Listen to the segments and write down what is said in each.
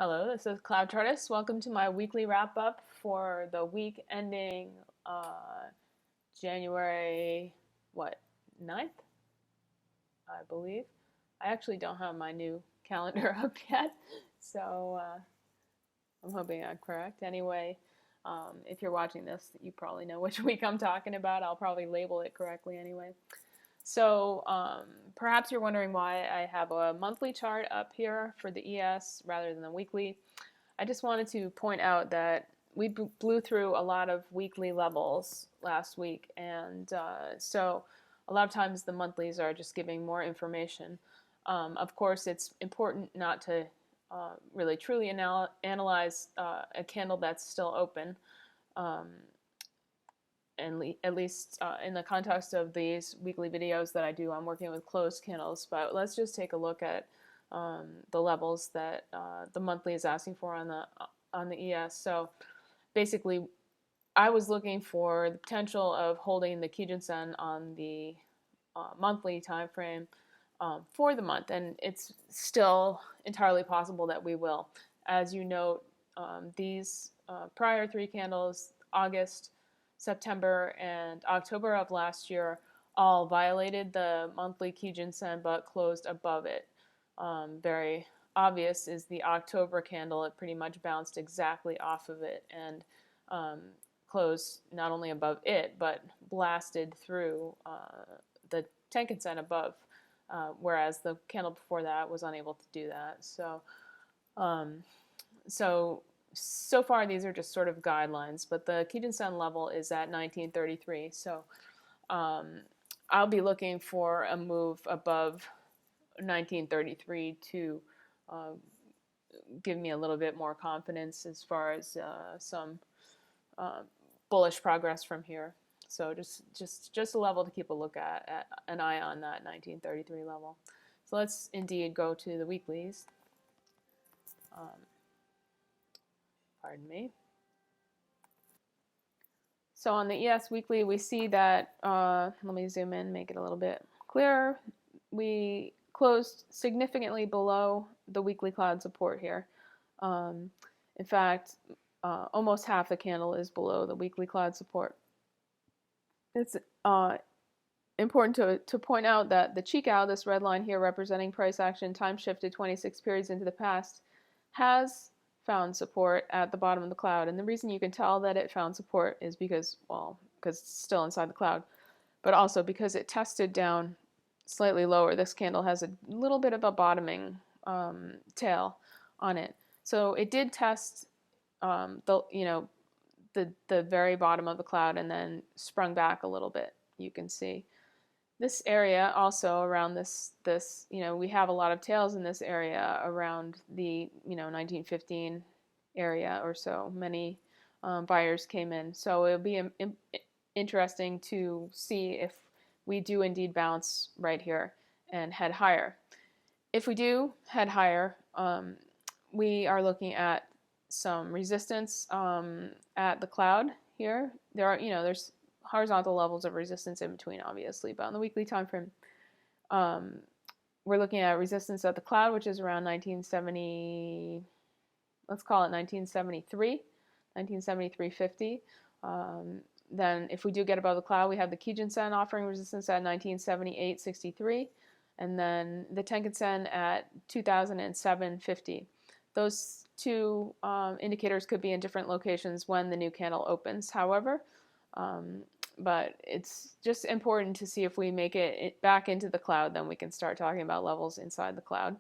Hello, this is CloudChartist. Welcome to my weekly wrap up for the week ending January, what, 9th, I believe. I actually don't have my new calendar up yet, so I'm hoping I'm correct. Anyway, if you're watching this, you probably know which week I'm talking about. I'll probably label it correctly anyway. So perhaps you're wondering why I have a monthly chart up here for the ES rather than the weekly. I just wanted to point out that we blew through a lot of weekly levels last week, and so a lot of times the monthlies are just giving more information. Of course, it's important not to really truly analyze a candle that's still open, and at least in the context of these weekly videos that I do, I'm working with closed candles. But let's just take a look at the levels that the monthly is asking for on the ES. So basically, I was looking for the potential of holding the Kijun-sen on the monthly time frame for the month, and it's still entirely possible that we will. As you note, these prior three candles, August, September, and October of last year, all violated the monthly Kijun-sen but closed above it. Very obvious is the October candle. It pretty much bounced exactly off of it and closed not only above it but blasted through the Tenkan-sen above, whereas the candle before that was unable to do that. So far these are just sort of guidelines, but the Kijun-sen level is at 1933. So I'll be looking for a move above 1933 to give me a little bit more confidence as far as some bullish progress from here. So just a level to keep a look at an eye on that 1933 level. So let's indeed go to the weeklies. Pardon me. So on the ES weekly, we see that, let me zoom in, make it a little bit clearer. We closed significantly below the weekly cloud support here. In fact, almost half the candle is below the weekly cloud support. It's important to point out that the Chikou, this red line here representing price action time shifted 26 periods into the past, has found support at the bottom of the cloud. And the reason you can tell that it found support is because, well, because it's still inside the cloud, but also because it tested down slightly lower. This candle has a little bit of a bottoming tail on it. So it did test the very bottom of the cloud and then sprung back a little bit. You can see this area also around this we have a lot of tails in this area around the 1915 area or so. Many buyers came in, so it'll be interesting to see if we do indeed bounce right here and head higher. If we do head higher, we are looking at some resistance at the cloud here. There's horizontal levels of resistance in between, obviously, but on the weekly time frame, we're looking at resistance at the cloud, which is around 1970. Let's call it 1973, 1973.50. Then, if we do get above the cloud, we have the Kijun-sen offering resistance at 1978.63, and then the Tenkan-sen at 2007.50. Those two indicators could be in different locations when the new candle opens, however. But it's just important to see if we make it back into the cloud, then we can start talking about levels inside the cloud.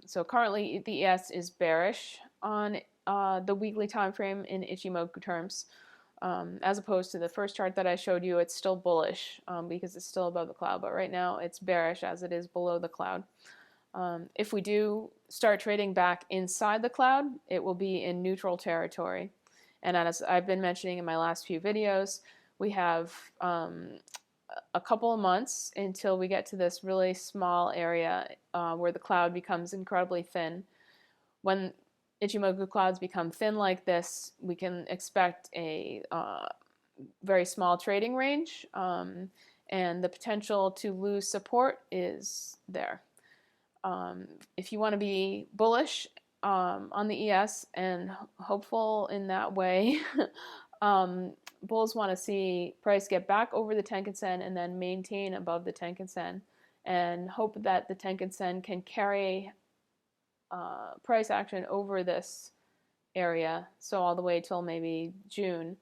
So currently the ES is bearish on the weekly time frame in Ichimoku terms. As opposed to the first chart that I showed you, it's still bullish because it's still above the cloud, but right now it's bearish as it is below the cloud. If we do start trading back inside the cloud, it will be in neutral territory. And as I've been mentioning in my last few videos, we have a couple of months until we get to this really small area where the cloud becomes incredibly thin. When Ichimoku clouds become thin like this, we can expect a very small trading range, and the potential to lose support is there. If you want to be bullish on the ES and hopeful in that way. Bulls want to see price get back over the Tenkan-sen and then maintain above the Tenkan-sen, and hope that the Tenkan-sen can carry price action over this area, so all the way till maybe June,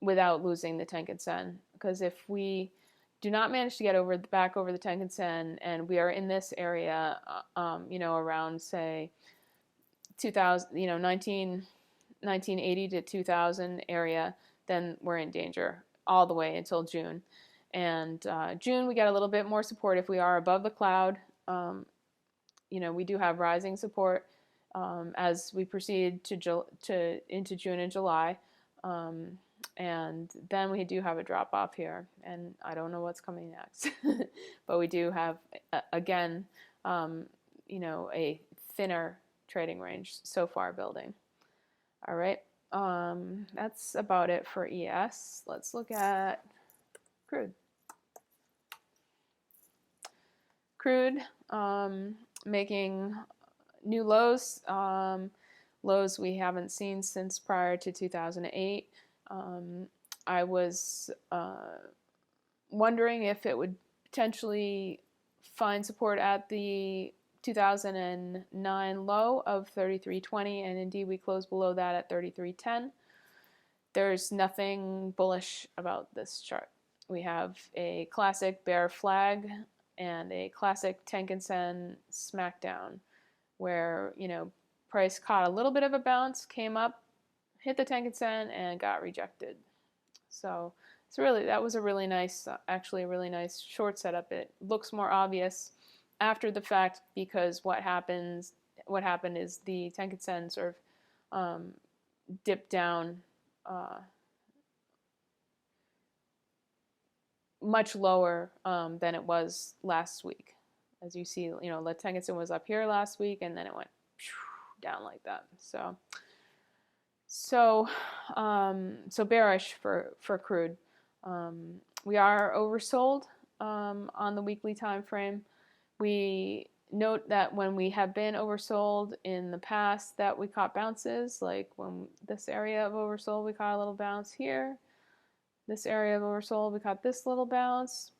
without losing the Tenkan-sen. Because if we do not manage to get back over the Tenkan-sen and we are in this area, around say 2000, 1980 to 2000 area, then we're in danger all the way until June. And June, we get a little bit more support if we are above the cloud. We do have rising support as we proceed into June and July. And then we do have a drop off here, and I don't know what's coming next. But we do have, again, a thinner trading range so far building. All right, that's about it for ES. Let's look at crude. Crude making new lows, lows we haven't seen since prior to 2008. I was wondering if it would potentially find support at the 2009 low of 33.20, and indeed we closed below that at 33.10. There's nothing bullish about this chart. We have a classic bear flag and a classic Tenkan-sen smackdown, where price caught a little bit of a bounce, came up, hit the Tenkan-sen, and got rejected. So that was a really nice, actually a really nice short setup. It looks more obvious after the fact, because what happened is the Tenkan-sen sort of dipped down much lower than it was last week. As you see, the Tenkan-sen was up here last week, and then it went down like that. So bearish for crude. We are oversold on the weekly time frame. We note that when we have been oversold in the past, that we caught bounces, like when this area of oversold, we caught a little bounce here. This area of oversold, we caught this little bounce,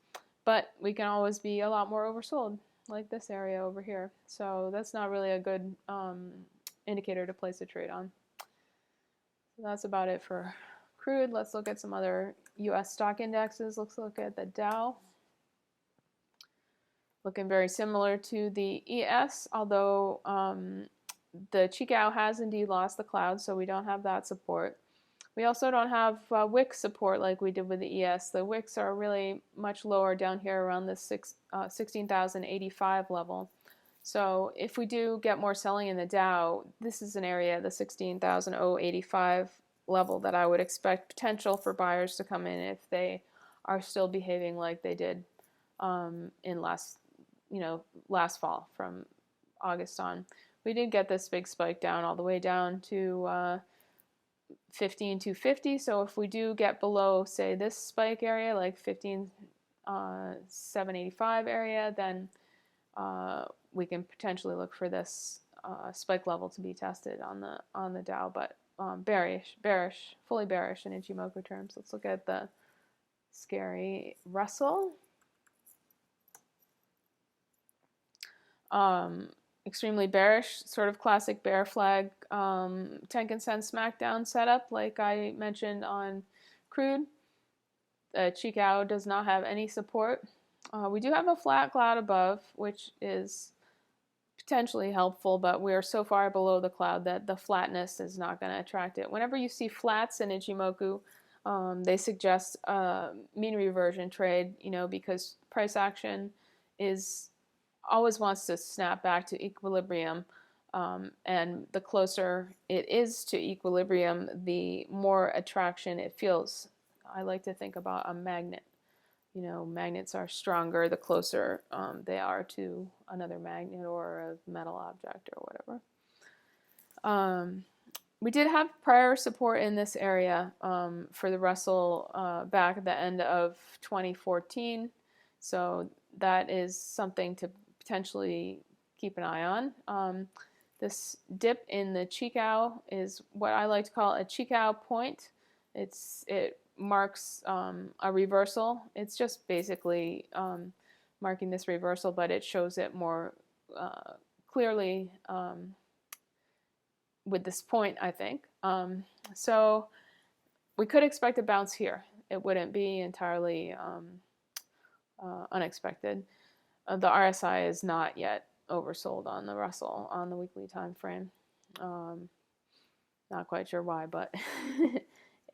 but we can always be a lot more oversold, like this area over here. So that's not really a good indicator to place a trade on. So that's about it for crude. Let's look at some other US stock indexes. Let's look at the Dow. Looking very similar to the ES, although the Chikou has indeed lost the cloud, so we don't have that support. We also don't have wick support like we did with the ES. The wicks are really much lower down here around the 16,085 level. So if we do get more selling in the Dow, this is an area, the 16,085 level, that I would expect potential for buyers to come in if they are still behaving like they did in last fall, from August on. We did get this big spike down all the way down to 15,250. So if we do get below, say, this spike area, like 15,785 area, then we can potentially look for this spike level to be tested on the Dow. But bearish, fully bearish in Ichimoku terms. Let's look at the scary Russell. Extremely bearish, sort of classic bear flag Tenkan-sen smackdown setup, like I mentioned on crude. Chikou does not have any support. We do have a flat cloud above, which is potentially helpful, but we are so far below the cloud that the flatness is not going to attract it. Whenever you see flats in Ichimoku, they suggest mean reversion trade, because price action always wants to snap back to equilibrium, and the closer it is to equilibrium, the more attraction it feels. I like to think about a magnet. Magnets are stronger the closer they are to another magnet or a metal object or whatever. We did have prior support in this area for the Russell back at the end of 2014, so that is something to potentially keep an eye on. This dip in the Chikou is what I like to call a Chikou point. It marks a reversal. It's just basically marking this reversal, but it shows it more clearly with this point, I think. So we could expect a bounce here. It wouldn't be entirely unexpected. The RSI is not yet oversold on the Russell on the weekly time frame. Not quite sure why, but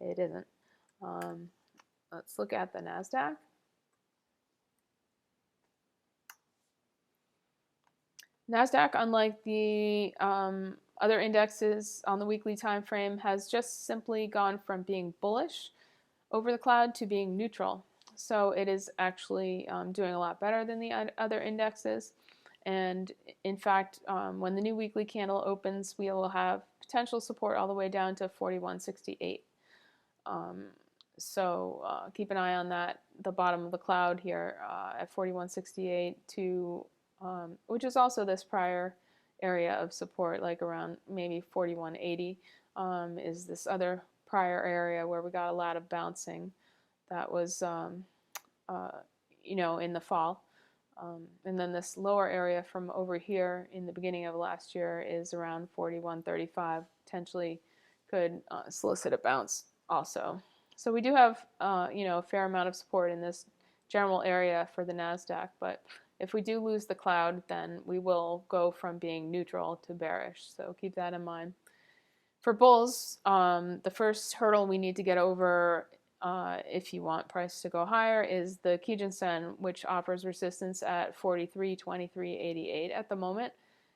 it isn't. Let's look at the NASDAQ. NASDAQ, unlike the other indexes on the weekly time frame, has just simply gone from being bullish over the cloud to being neutral. So it is actually doing a lot better than the other indexes. And in fact, when the new weekly candle opens, we will have potential support all the way down to 41.68. So keep an eye on that, the bottom of the cloud here at 41.68 to, which is also this prior area of support, like around maybe 41.80 is this other prior area where we got a lot of bouncing. That was, in the fall. And then this lower area from over here in the beginning of last year is around 41.35, potentially could solicit a bounce also. So we do have, a fair amount of support in this general area for the NASDAQ, but if we do lose the cloud, then we will go from being neutral to bearish. So keep that in mind. For bulls, the first hurdle we need to get over if you want price to go higher is the Kijun-sen, which offers resistance at 43.2388 at the moment.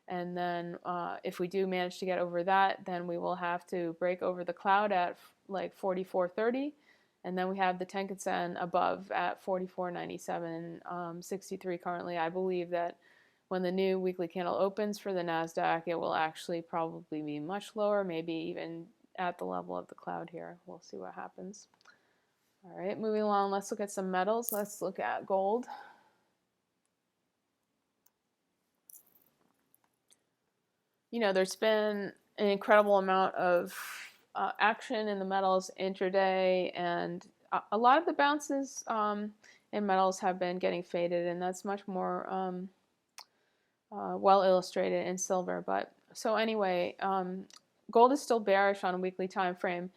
And then if we do manage to get over that, then we will have to break over the cloud at like 44.30. And then we have the Tenkan-sen above at 44.9763 currently. I believe that when the new weekly candle opens for the NASDAQ, it will actually probably be much lower, maybe even at the level of the cloud here. We'll see what happens. All right, moving along, let's look at some metals. Let's look at gold. There's been an incredible amount of action in the metals intraday, and a lot of the bounces in metals have been getting faded, and that's much more well illustrated in silver. But so anyway, gold is still bearish on a weekly time frame.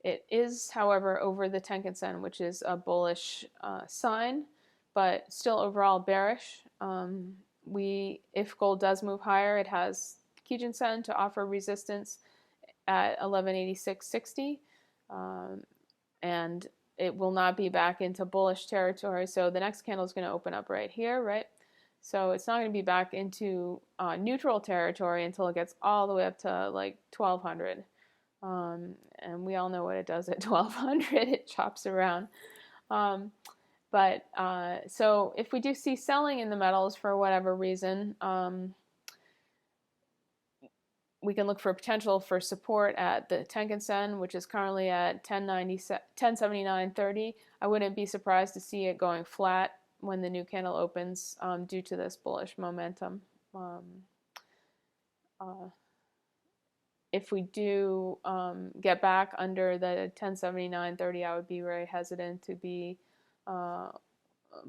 It is, however, over the Tenkan-sen, which is a bullish sign, but still overall bearish. If gold does move higher, it has Kijun-sen to offer resistance at 1186.60, and it will not be back into bullish territory. So the next candle is going to open up right here, right? So it's not going to be back into neutral territory until it gets all the way up to like 1200. And we all know what it does at 1200. It chops around. So if we do see selling in the metals for whatever reason, we can look for potential for support at the Tenkan-sen, which is currently at 1079.30. I wouldn't be surprised to see it going flat when the new candle opens due to this bullish momentum. If we do get back under the 1079.30, I would be very hesitant to be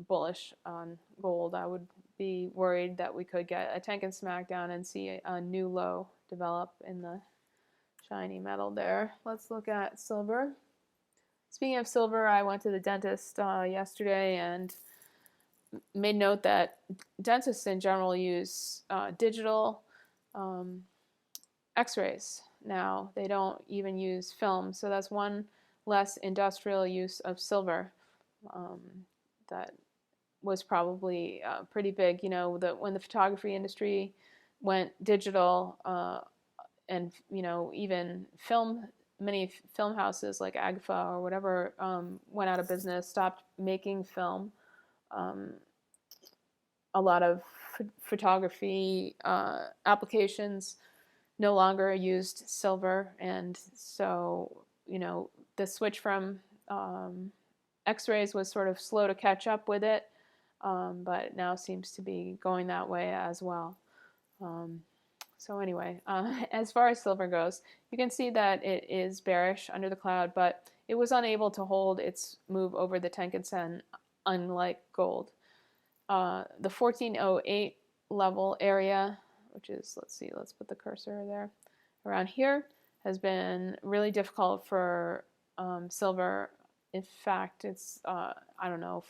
bullish on gold. I would be worried that we could get a Tenkan smackdown and see a new low develop in the shiny metal there. Let's look at silver. Speaking of silver, I went to the dentist yesterday and made note that dentists in general use digital x-rays now. They don't even use film, so that's one less industrial use of silver. That was probably pretty big. When the photography industry went digital, and even many film houses like Agfa or whatever went out of business, stopped making film. A lot of photography applications no longer used silver, and so the switch from X-rays was sort of slow to catch up with it, but now seems to be going that way as well. So anyway, as far as silver goes, you can see that it is bearish under the cloud, but it was unable to hold its move over the Tenkan-sen, unlike gold. The 1408 level area, which is, let's see, let's put the cursor there, around here, has been really difficult for silver. In fact, it's I don't know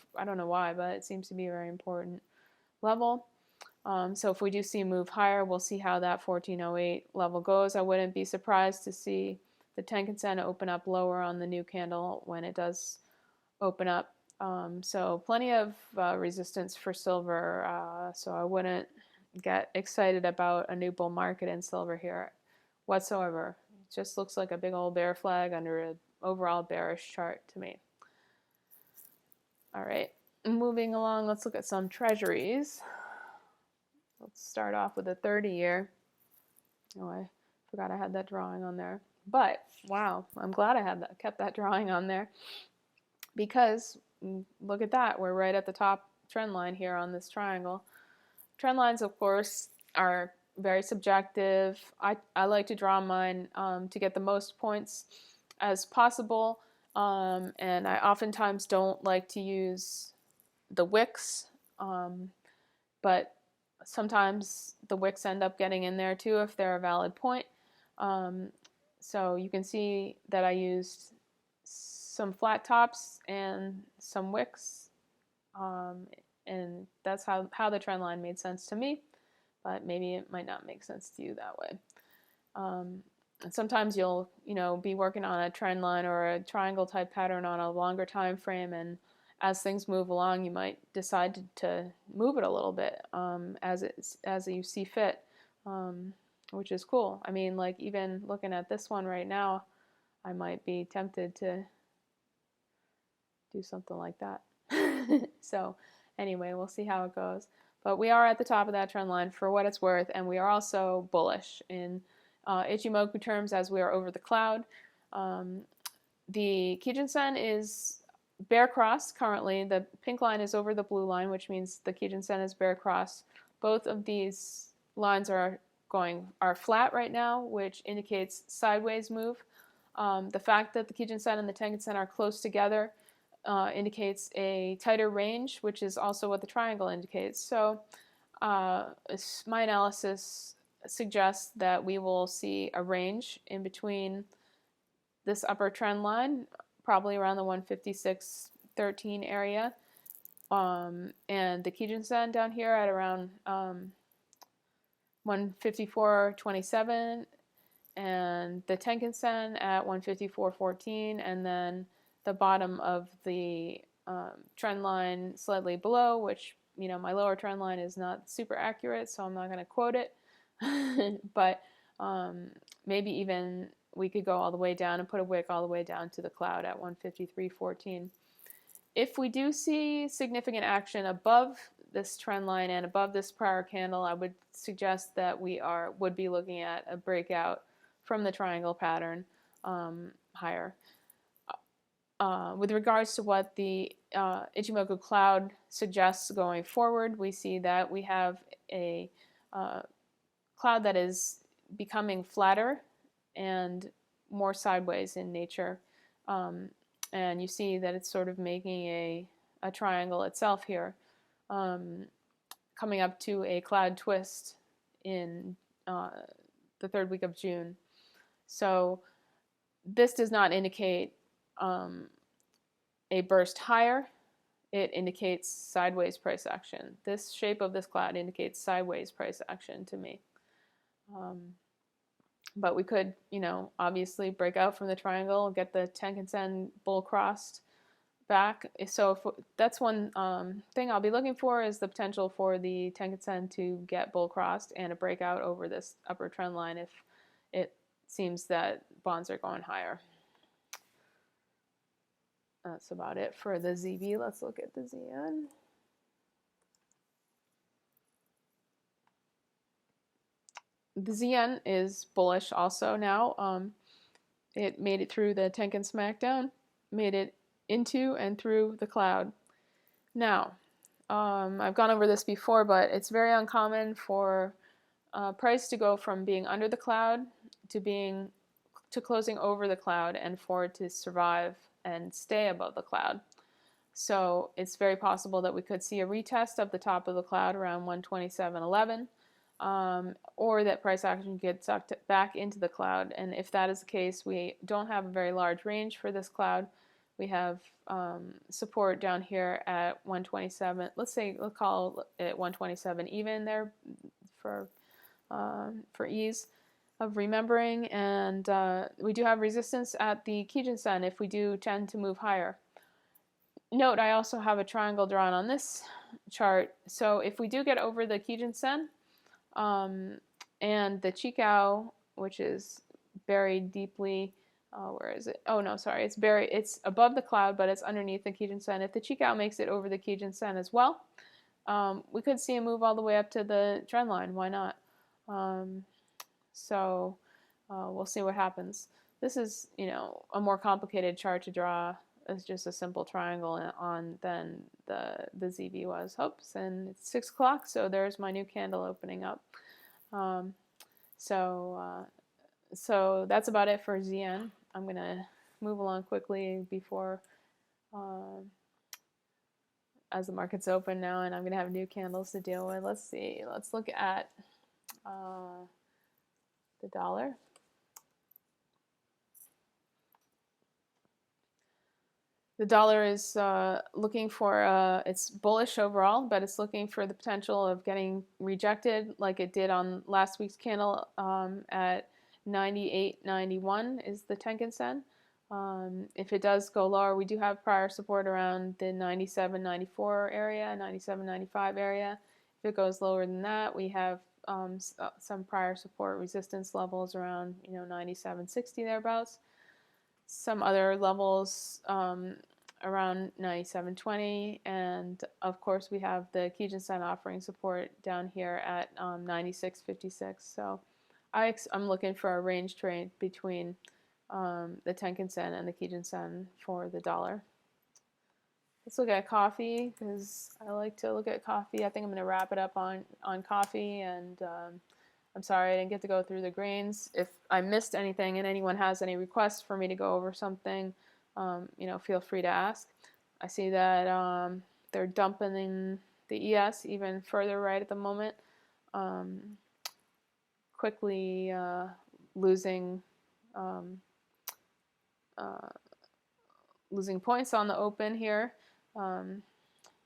why, but it seems to be a very important level. So if we do see a move higher, we'll see how that 1408 level goes. I wouldn't be surprised to see the Tenkan-sen open up lower on the new candle when it does open up. So plenty of resistance for silver. So I wouldn't get excited about a new bull market in silver here whatsoever. It just looks like a big old bear flag under an overall bearish chart to me. All right, moving along, let's look at some treasuries. Let's start off with a 30-year. Oh, I forgot I had that drawing on there. But wow, I'm glad I kept that drawing on there, because look at that, we're right at the top trend line here on this triangle. Trend lines, of course, are very subjective. I like to draw mine to get the most points as possible, and I oftentimes don't like to use the wicks, but sometimes the wicks end up getting in there too if they're a valid point. So you can see that I used some flat tops and some wicks, and that's how the trend line made sense to me, but maybe it might not make sense to you that way. And sometimes you'll be working on a trend line or a triangle type pattern on a longer time frame, and as things move along, you might decide to move it a little bit as you see fit, which is cool. I mean, like, even looking at this one right now, I might be tempted to do something like that. So anyway, we'll see how it goes. But we are at the top of that trend line for what it's worth, and we are also bullish in Ichimoku terms as we are over the cloud. The Kijun-sen is bear cross currently. The pink line is over the blue line, which means the Kijun-sen is bear cross. Both of these lines are flat right now, which indicates sideways move. The fact that the Kijun-sen and the Tenkan-sen are close together indicates a tighter range, which is also what the triangle indicates. So my analysis suggests that we will see a range in between this upper trend line, probably around the 156.13 area, and the Kijun-sen down here at around 154.27, and the Tenkan-sen at 154.14, and then the bottom of the trend line slightly below, which, my lower trend line is not super accurate, so I'm not going to quote it. But maybe even we could go all the way down and put a wick all the way down to the cloud at 153.14. If we do see significant action above this trend line and above this prior candle, I would suggest that we would be looking at a breakout from the triangle pattern higher. With regards to what the Ichimoku cloud suggests going forward, we see that we have a cloud that is becoming flatter and more sideways in nature. And you see that it's sort of making a triangle itself here, coming up to a cloud twist in the third week of June. So this does not indicate a burst higher. It indicates sideways price action. This shape of this cloud indicates sideways price action to me. But we could, obviously break out from the triangle, get the Tenkan-sen bull crossed back. So that's one thing I'll be looking for, is the potential for the Tenkan-sen to get bull crossed and a breakout over this upper trend line if it seems that bonds are going higher. That's about it for the ZB. Let's look at the ZN. The ZN is bullish also now. It made it through the Tenkan Smackdown, made it into and through the cloud. Now, I've gone over this before, but it's very uncommon for price to go from being under the cloud to closing over the cloud, and for it to survive and stay above the cloud. So it's very possible that we could see a retest of the top of the cloud around 127.11, or that price action gets sucked back into the cloud. And if that is the case, we don't have a very large range for this cloud. We have support down here at 127. Let's call it 127 even there for ease of remembering. And we do have resistance at the Kijun-sen if we do tend to move higher. Note, I also have a triangle drawn on this chart. So if we do get over the Kijun-sen and the Chikou, which is buried deeply, where is it? Oh no, sorry, it's buried. It's above the cloud, but it's underneath the Kijun-sen. If the Chikou makes it over the Kijun-sen as well, we could see a move all the way up to the trend line. Why not? So we'll see what happens. This is, a more complicated chart to draw. It's just a simple triangle on than the ZV was. Hopes, and it's 6 o'clock, so there's my new candle opening up. So that's about it for ZN. I'm gonna move along quickly before as the market's open now, and I'm gonna have new candles to deal with. Let's see. Let's look at the dollar. The dollar is looking for, it's bullish overall, but it's looking for the potential of getting rejected like it did on last week's candle at 98.91 is the Tenkan-sen. If it does go lower, we do have prior support around the 97.94 area, 97.95 area. If it goes lower than that, we have some prior support resistance levels around 97.60 thereabouts. Some other levels around 97.20, and of course we have the Kijun-sen offering support down here at 96.56. So I'm looking for a range trade between the Tenkan-sen and the Kijun-sen for the dollar. Let's look at coffee, because I like to look at coffee. I think I'm going to wrap it up on coffee, and I'm sorry I didn't get to go through the grains. If I missed anything and anyone has any requests for me to go over something, feel free to ask. I see that they're dumping the ES even further right at the moment, quickly losing points on the open here.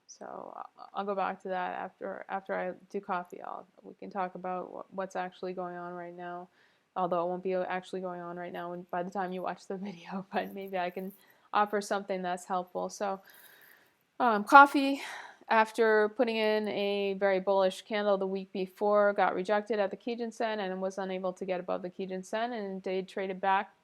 So I'll go back to that after I do coffee. We can talk about what's actually going on right now, although it won't be actually going on right now by the time you watch the video, but maybe I can offer something that's helpful. So coffee, after putting in a very bullish candle the week before, got rejected at the Kijun-sen and was unable to get above the Kijun-sen, and they traded back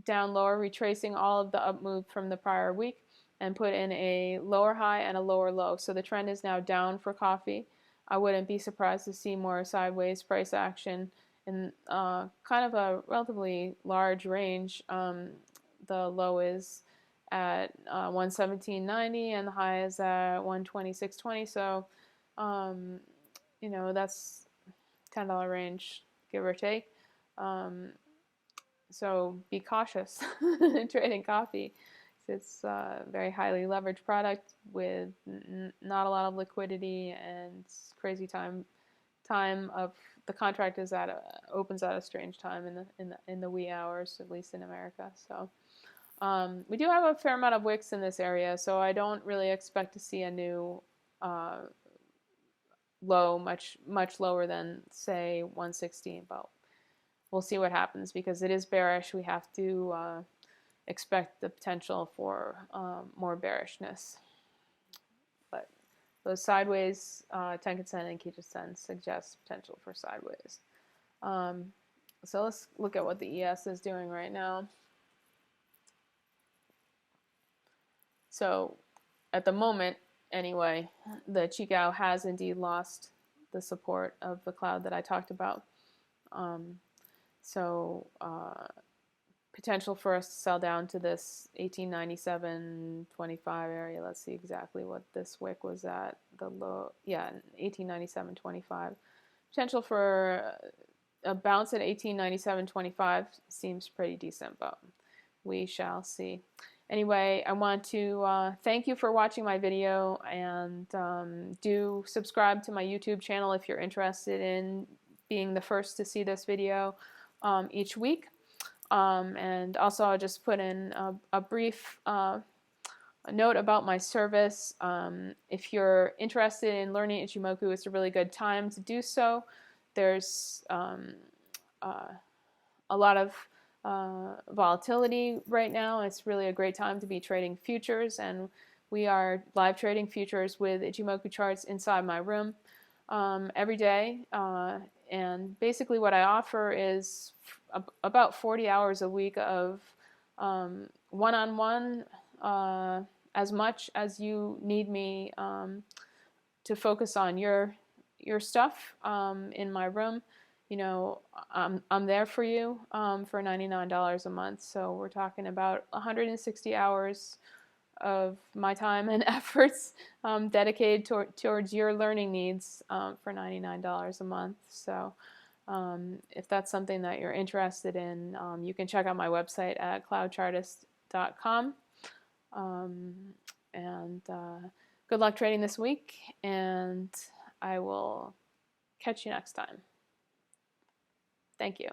down lower, retracing all of the up move from the prior week, and put in a lower high and a lower low. So the trend is now down for coffee. I wouldn't be surprised to see more sideways price action in kind of a relatively large range. The low is at 117.90 and the high is at 126.20. So, that's $10 range, give or take. So be cautious trading coffee. It's a very highly leveraged product with not a lot of liquidity, and it's crazy time of the contract opens at a strange time in the wee hours, at least in America. So we do have a fair amount of wicks in this area, so I don't really expect to see a new low much lower than say 116, but we'll see what happens because it is bearish. We have to expect the potential for more bearishness. But those sideways, Tenkan-sen and Kijun-sen suggest potential for sideways. So let's look at what the ES is doing right now. So at the moment, anyway, the Chikou has indeed lost the support of the cloud that I talked about. Potential for us to sell down to this 1897.25 area. Let's see exactly what this wick was at. The low, yeah, 1897.25. potential for a bounce at 1897.25 seems pretty decent, but we shall see. Anyway, I want to thank you for watching my video, and do subscribe to my YouTube channel if you're interested in being the first to see this video each week. And also I'll just put in a brief note about my service. If you're interested in learning Ichimoku, it's a really good time to do so. There's a lot of volatility right now. It's really a great time to be trading futures, and we are live trading futures with Ichimoku Charts inside my room every day. And basically what I offer is about 40 hours a week of one-on-one, as much as you need me to focus on your stuff in my room. You know, I'm there for you for $99 a month. So we're talking about 160 hours of my time and efforts dedicated towards your learning needs for $99 a month. So if that's something that you're interested in, you can check out my website at CloudChartist.com. And good luck trading this week, and I will catch you next time. Thank you.